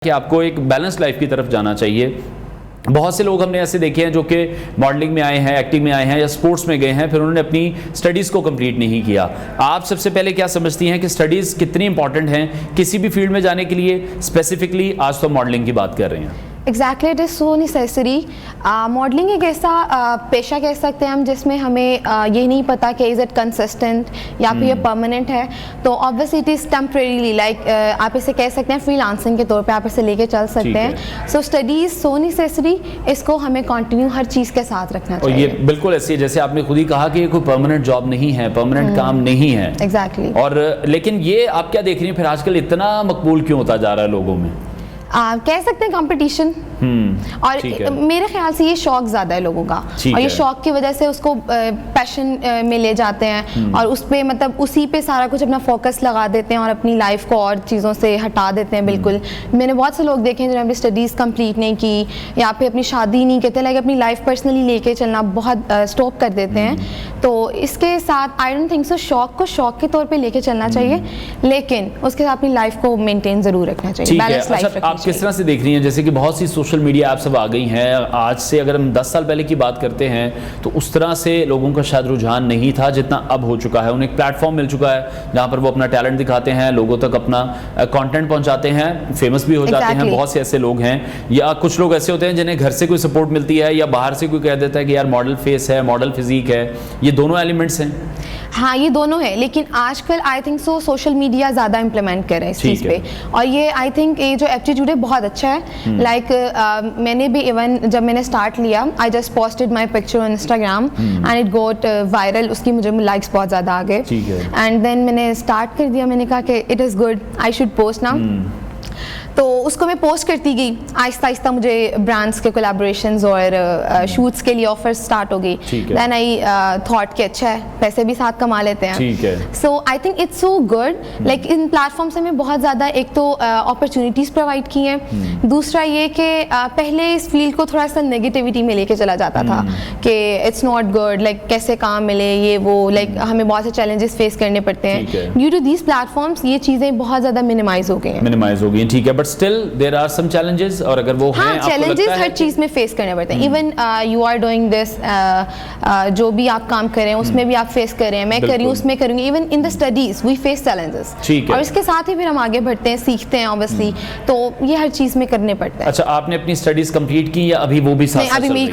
کہ آپ کو ایک بیلنس لائف کی طرف جانا چاہیے. بہت سے لوگ ہم نے ایسے دیکھے ہیں جو کہ ماڈلنگ میں آئے ہیں, ایکٹنگ میں آئے ہیں یا سپورٹس میں گئے ہیں, پھر انہوں نے اپنی سٹڈیز کو کمپلیٹ نہیں کیا. آپ سب سے پہلے کیا سمجھتی ہیں کہ سٹڈیز کتنی امپورٹنٹ ہیں کسی بھی فیلڈ میں جانے کے لیے؟ اسپیسیفکلی آج تو ماڈلنگ کی بات کر رہے ہیں. Exactly it is so necessary. Modelling ایک ایسا پیشہ کہہ سکتے ہیں ہم جس میں ہمیں یہ نہیں پتا کہ از اٹ کنسسٹنٹ یا پھر یہ پرماننٹ ہے. تو obviously it is temporarily, like آپ اسے کہہ سکتے ہیں فری لانسنگ کے طور پہ آپ اسے لے کے چل سکتے ہیں. سو اسٹڈیز سو نیسیسری, اس کو ہمیں کنٹینیو ہر چیز کے ساتھ رکھنا چاہیے. اور یہ بالکل ایسی ہے جیسے آپ نے خود ہی کہا کہ یہ کوئی پرماننٹ جاب نہیں ہے, پرماننٹ کام نہیں ہے. ایگزیکٹلی. اور لیکن یہ آپ کیا دیکھ رہی ہیں پھر آج کل اتنا مقبول کیوں ہوتا جا رہا ہے لوگوں میں؟ کہہ سکتے ہیں کمپٹیشن, اور میرے خیال سے یہ شوق زیادہ ہے لوگوں کا, اور یہ شوق کی وجہ سے اس کو پیشن میں لے جاتے ہیں اور اس پہ مطلب اسی پہ سارا کچھ اپنا فوکس لگا دیتے ہیں اور اپنی لائف کو اور چیزوں سے ہٹا دیتے ہیں. بالکل میں نے بہت سے لوگ دیکھے ہیں جنہوں نے اسٹڈیز کمپلیٹ نہیں کی یا پھر اپنی شادی نہیں کرتے, لائک اپنی لائف پرسنلی لے کے چلنا بہت اسٹاپ کر دیتے ہیں. تو اس کے ساتھ آئی ڈونٹ تھنک سو شوق کو شوق کے طور پہ لے کے چلنا چاہیے, لیکن اس کے ساتھ اپنی لائف کو مینٹین ضرور رکھنا چاہیے, بیلنس لائف رکھنا چاہیے. آپ کس طرح سے دیکھ رہی ہیں جیسے کہ بہت سی سوشل میڈیا ایپس اب آ گئی ہیں, آج سے اگر ہم 10 سال پہلے کی بات کرتے ہیں تو اس طرح سے لوگوں کا شاید رجحان نہیں تھا جتنا اب ہو چکا ہے. انہیں ایک پلیٹ فارم مل چکا ہے جہاں پر وہ اپنا ٹیلنٹ دکھاتے ہیں, لوگوں تک اپنا کانٹینٹ پہنچاتے ہیں, فیمس بھی ہو جاتے ہیں. بہت سے ایسے لوگ ہیں, یا کچھ لوگ ایسے ہوتے ہیں جنہیں گھر سے کوئی سپورٹ ملتی ہے یا باہر سے کوئی کہہ دیتا ہے کہ یار ماڈل فیس ہے, ماڈل فزیک ہے. یہ دونوں ایلیمنٹس ہیں. ہاں یہ دونوں ہیں, لیکن آج کل I think so social media زیادہ امپلیمنٹ کر رہے ہیں اس چیز پہ, اور یہ آئی تھنک یہ جو ایپٹیٹیوڈ ہے بہت اچھا ہے. لائک میں نے بھی ایون جب میں نے اسٹارٹ لیا, I just posted my picture on Instagram and it got viral, اس کی مجھے لائکس بہت زیادہ آ گئے. اینڈ دین میں نے اسٹارٹ کر دیا, میں نے کہا کہ it is good, I should post now. تو اس کو میں پوسٹ کرتی گئی, آہستہ آہستہ مجھے برانڈس کے کولیبوریشنز اور شوٹس کے لیے آفر اسٹارٹ ہو گئی. دین آئی تھاٹ کہ اچھا ہے, پیسے بھی ساتھ کما لیتے ہیں. So I think it's so good. Like ان پلیٹ فارم سے میں بہت زیادہ ایک تو اپرچونیٹیز پرووائڈ کی ہیں, دوسرا یہ کہ پہلے اس فیلڈ کو تھوڑا سا نیگیٹیوٹی میں لے کے چلا جاتا تھا کہ اٹس ناٹ گڈ, لائک کیسے کام ملے یہ وہ, لائک ہمیں بہت سے چیلنجز فیس کرنے پڑتے ہیں. Due to these platforms یہ چیزیں بہت زیادہ منیمائز ہو گئی ہیں. ٹھیک ہے, but still there are some challenges, اور اگر وہ ہیں چیلنجز ہر چیز میں فیس کرنے پڑتے ہیں. Even you are doing this, جو بھی آپ کام کر رہے ہیں اس میں بھی آپ فیس کر رہے ہیں, میں کر رہی ہوں اس میں کروں گی. Even in the studies we face challenges, اور اس کے ساتھ ہی پھر ہم آگے بڑھتے ہیں, سیکھتے ہیں اوبیسلی. تو یہ ہر چیز میں کرنے پڑتا ہے. اچھا, آپ نے اپنی اسٹڈیز کمپلیٹ کی یا ابھی وہ بھی ساتھ ساتھ؟ ابھی میری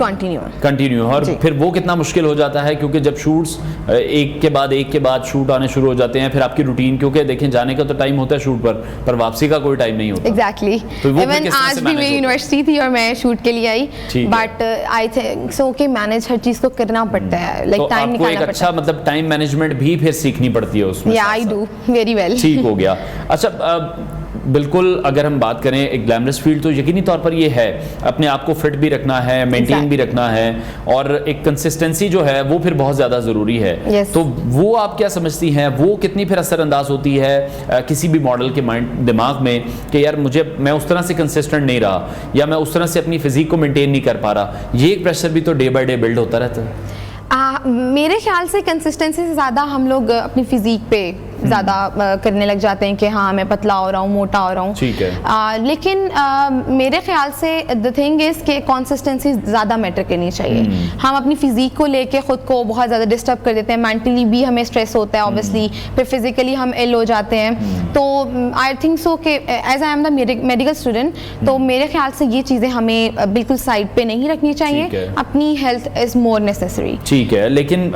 کنٹینیو. اور پھر وہ کتنا مشکل ہو جاتا ہے کیونکہ جب شوٹس ایک کے بعد شوٹ آنے شروع ہو جاتے ہیں, پھر آپ کی روٹین, کیونکہ دیکھیں جانے کا تو ٹائم ہوتا ہے شوٹ پر واپسی کا کوئی ٹائم نہیں ہوتا. ایگزیکٹلی. ایون آج بھی میری یونیورسٹی تھی اور میں شوٹ کے لیے آئی, بٹ آئی تھنک سو کہ مینیج ہر چیز کو کرنا پڑتا ہے, لائک ٹائم نکالنا پڑتا ہے. اچھا, مطلب ٹائم مینجمنٹ بھی پھر سیکھنی پڑتی ہے اس میں. I do very well. ٹھیک ہو گیا. اچھا, بالکل اگر ہم بات کریں ایک گلیمرس فیلڈ تو یقینی طور پر یہ ہے اپنے آپ کو فٹ بھی رکھنا ہے, مینٹین بھی رکھنا ہے, اور ایک کنسسٹنسی جو ہے وہ پھر بہت زیادہ ضروری ہے. تو وہ آپ کیا سمجھتی ہیں, وہ کتنی پھر اثر انداز ہوتی ہے کسی بھی ماڈل کے دماغ میں کہ یار میں اس طرح سے کنسسٹنٹ نہیں رہا, یا میں اس طرح سے اپنی فزیک کو مینٹین نہیں کر پا رہا. یہ ایک پریشر بھی تو ڈے بائی ڈے بلڈ ہوتا رہتا ہے. میرے خیال سے کنسسٹنسی سے زیادہ ہم لوگ اپنی فزیک پہ زیادہ کرنے لگ جاتے ہیں کہ ہاں میں پتلا ہو رہا ہوں, موٹا ہو رہا ہوں. ٹھیک ہے. لیکن میرے خیال سے دا تھنگ از کہ کنسسٹنسی زیادہ میٹر کرنی چاہیے. ہم اپنی فزیک کو لے کے خود کو بہت زیادہ ڈسٹرب کر دیتے ہیں, مینٹلی بھی ہمیں اسٹریس ہوتا ہے اوبیسلی, پھر فزیکلی ہم ایل ہو جاتے ہیں. تو آئی تھنک سو کہ as I am the medical student, تو میرے خیال سے یہ چیزیں ہمیں بالکل سائڈ پہ نہیں رکھنی چاہیے. اپنی ہیلتھ از مور نیسیسری. ٹھیک ہے, لیکن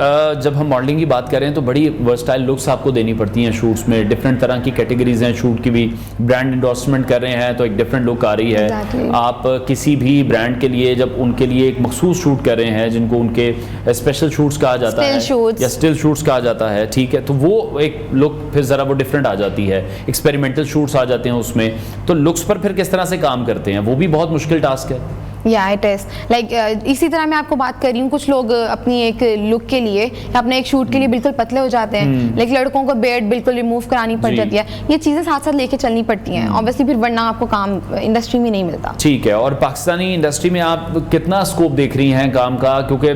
جب ہم ماڈلنگ کی بات کریں تو بڑی ورسٹائل لکس آپ کو دینی پڑتی ہیں شوٹس میں. ڈفرینٹ طرح کی کیٹیگریز ہیں شوٹ کی بھی. برانڈ انڈورسمنٹ کر رہے ہیں تو ایک ڈفرینٹ لک آ رہی ہے. آپ کسی بھی برانڈ کے لیے جب ان کے لیے ایک مخصوص شوٹ کر رہے ہیں جن کو ان کے اسپیشل شوٹس کہا جاتا ہے یا اسٹل شوٹس کہا جاتا ہے, ٹھیک ہے, تو وہ ایک لک پھر ذرا وہ ڈفرینٹ آ جاتی ہے. ایکسپیریمنٹل شوٹس آ جاتے ہیں اس میں, تو لکس پر پھر کس طرح سے کام کرتے ہیں, وہ بھی بہت مشکل ٹاسک ہے. یا اٹ از لائک اسی طرح میں آپ کو بات کر رہی ہوں, کچھ لوگ اپنی ایک لک کے لیے یا اپنے ایک شوٹ کے لیے بالکل پتلے ہو جاتے ہیں, لیکن لڑکوں کو بیئرڈ بالکل ریموو کرانی پڑ جاتی ہے. یہ چیزیں ساتھ ساتھ لے کے چلنی پڑتی ہیں obviously, پھر ورنہ آپ کو کام انڈسٹری میں نہیں ملتا. ٹھیک ہے, اور پاکستانی انڈسٹری میں آپ کتنا اسکوپ دیکھ رہی ہیں کام کا, کیونکہ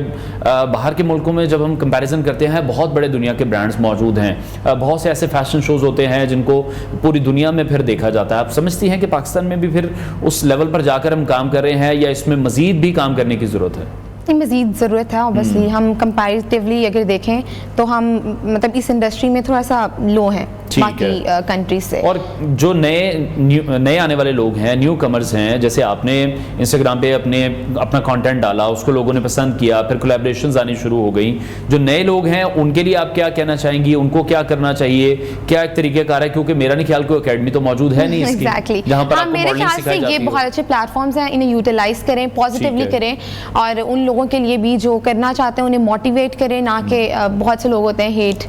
باہر کے ملکوں میں جب ہم کمپیریزن کرتے ہیں بہت بڑے دنیا کے برانڈز موجود ہیں, بہت سے ایسے فیشن شوز ہوتے ہیں جن کو پوری دنیا میں پھر دیکھا جاتا ہے. آپ سمجھتی ہیں کہ پاکستان میں بھی پھر اس لیول پر جا کر ہم کام کر رہے ہیں, یا اس میں مزید بھی کام کرنے کی ضرورت ہے؟ مزید ضرورت ہے obviously. ہم کمپیریٹیولی اگر دیکھیں تو ہم مطلب اس انڈسٹری میں تھوڑا سا لو ہیں باقی کنٹریز سے. اور جو نئے آنے والے لوگ ہیں, نیو کمرز ہیں, جیسے آپ نے انسٹاگرام پہ اپنا کانٹینٹ ڈالا, اس کو لوگوں نے پسند کیا, پھر کولیبریشنز آنی شروع ہو گئیں, جو نئے لوگ ہیں ان کے لیے آپ کیا کہنا چاہیں گی, ان کو کیا کرنا چاہیے, کیا ایک طریقہ کار ہے, کیونکہ میرا نہیں خیال کوئی اکیڈمی تو موجود ہے نہیں اس کی جہاں پر آپ کو ماڈلنگ سکھائی جاتی ہے. یہ بہت اچھے پلیٹ فارمز ہیں, انہیں یوٹیلائز کریں, پازیٹیولی کریں, اور ان لوگوں کے لیے بھی جو کرنا چاہتے ہیں انہیں موٹیویٹ کریں, نہ کہ بہت سے لوگ ہوتے ہیں ہیٹ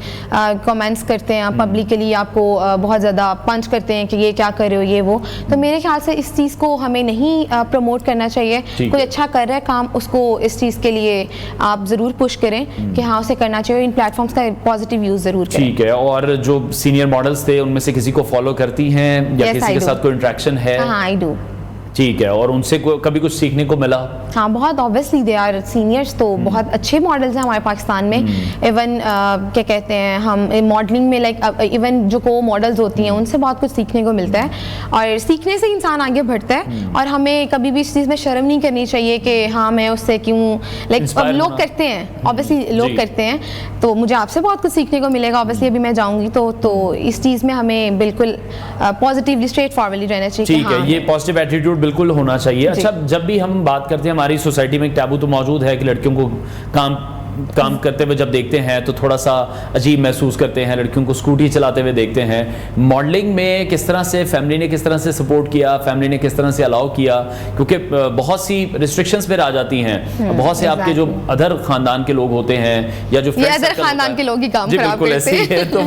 کمنٹس کرتے ہیں پبلکلی, آپ کو بہت زیادہ پنچ کرتے ہیں کہ یہ کیا کر رہے ہو یہ وہ. تو میرے خیال سے اس چیز کو ہمیں نہیں پروموٹ کرنا چاہیے. کوئی اچھا کر رہا ہے کام, اس کو اس چیز کے لیے آپ ضرور پش کریں کہ ہاں اسے کرنا چاہیے, ان پلیٹ فارمس کا پازیٹیو یوز ضرور کریں. ٹھیک ہے, اور جو سینئر ماڈلز تھے ان میں سے کسی کو فالو کرتی ہیں یا کسی کے ساتھ کوئی انٹریکشن ہے؟ ہاں آئی ڈو. ٹھیک ہے, اور ان سے کبھی کچھ سیکھنے کو ملا؟ ہاں بہت, obviously they are seniors, تو بہت اچھے ماڈلز ہیں ہمارے پاکستان میں. ایون کیا کہتے ہیں, ہم ماڈلنگ میں لائک ایون جو کو ماڈلز ہوتی ہیں ان سے بہت کچھ سیکھنے کو ملتا ہے, اور سیکھنے سے انسان آگے بڑھتا ہے. اور ہمیں کبھی بھی اس چیز میں شرم نہیں کرنی چاہیے کہ ہاں میں اس سے کیوں, لائک اب لوگ کرتے ہیں obviously, لوگ کرتے ہیں, تو مجھے آپ سے بہت کچھ سیکھنے کو ملے گا obviously. ابھی میں جاؤں گی تو اس چیز میں ہمیں بالکل پازیٹیولی اسٹریٹ فارورڈلی رہنا چاہیے. ٹھیک ہے, یہ پازیٹیو ایٹیٹیوڈ بالکل ہونا چاہیے. اچھا, جب بھی ہم بات کرتے ہیں, ہماری سوسائٹی میں ایک ٹیبو تو موجود ہے کہ لڑکیوں کو کام کرتے ہوئے جب دیکھتے ہیں تو تھوڑا سا عجیب محسوس کرتے ہیں, لڑکیوں کو اسکوٹی چلاتے ہوئے دیکھتے ہیں. ماڈلنگ میں کس طرح سے فیملی نے کس طرح سے سپورٹ کیا, فیملی نے کس طرح سے الاؤ کیا, کیونکہ بہت سی ریسٹرکشنز پھر آ جاتی ہیں, بہت سے آپ کے جو ادر خاندان کے لوگ ہوتے ہیں یا جو ادر خاندان کے لوگ ہی کام خراب کرتے ہیں, تو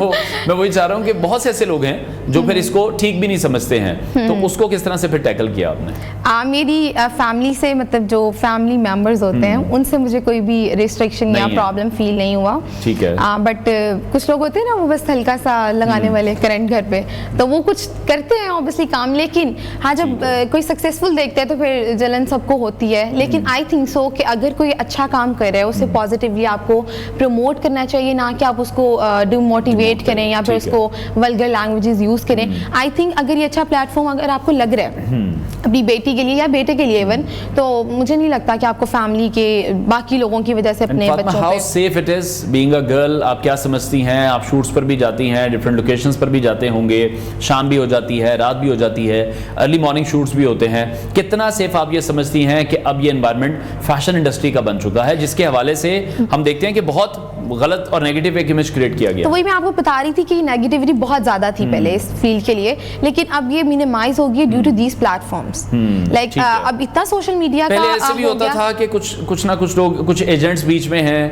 میں وہی چاہ رہا ہوں کہ بہت سے ایسے لوگ ہیں جو پھر اس کو ٹھیک بھی نہیں سمجھتے ہیں, تو اس کو کس طرح سے پھر ٹیکل کیا آپ نے؟ میری فیملی سے, مطلب جو فیملی ممبرز ہوتے ہیں ان سے مجھے کوئی بھی ریسٹرکشن یا پرابلم فیل نہیں ہوا. ٹھیک ہے, بٹ کچھ لوگ ہوتے ہیں نا وہ بس ہلکا سا لگانے والے کرنٹ گھر پہ, تو وہ کچھ کرتے ہیں obviously کام, لیکن ہاں جب کوئی سکسیزفل دیکھتے ہیں تو پھر جلن سب کو ہوتی ہے. لیکن آئی تھنک سو کہ اگر کوئی اچھا کام کر رہا ہے اسے پازیٹیولی آپ کو پروموٹ کرنا چاہیے, نہ کہ آپ اس کو ڈی موٹیویٹ کریں یا پھر اس کو ولگر لینگویجز یوز کریں. آئی تھنک اگر یہ اچھا پلیٹ فارم اگر آپ کو لگ رہا ہے اپنی بیٹی کے لیے یا بیٹے کے لیے ایون, تو مجھے نہیں لگتا کہ آپ کو فیملی کے باقی لوگوں کی وجہ سے اپنے بچوں پہ safe it is being a girl. آپ کیا سمجھتی ہیں, آپ شوٹس پر بھی جاتی ہیں, ڈفرینٹ لوکیشنز پر بھی جاتے ہوں گے, شام بھی ہو جاتی ہے, رات بھی ہو جاتی ہے, ارلی مارننگ شوٹس بھی ہوتے ہیں, کتنا سیف آپ یہ سمجھتی ہیں کہ اب یہ انوائرمنٹ فیشن انڈسٹری کا بن چکا ہے, جس کے حوالے سے ہم دیکھتے ہیں کہ بہت غلط اور نیگیٹو ایک امیج کریٹ کیا گیا؟ تو وہی میں آپ کو بتا رہی تھی کہ نیگیٹیوٹی بہت زیادہ تھی پہلے اس فیلڈ کے لیے, لیکن اب یہ مینیمائز ہو گئی due to these platforms. Like اب اتنا سوشل میڈیا کا پہلے ایسے بھی ہوتا تھا کہ کچھ نہ کچھ لوگ, کچھ ایجنٹس بیچ میں ہیں,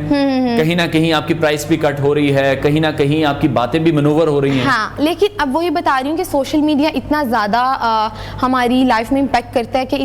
کہیں نہ کہیں آپ کی پرائس بھی کٹ ہو رہی ہے, کہیں نہ کہیں آپ کی باتیں بھی منور ہو رہی ہیں. ہاں, لیکن اب وہی بتا رہی ہوں کہ سوشل میڈیا اتنا زیادہ ہماری لائف میں امپیکٹ کرتا ہے کہ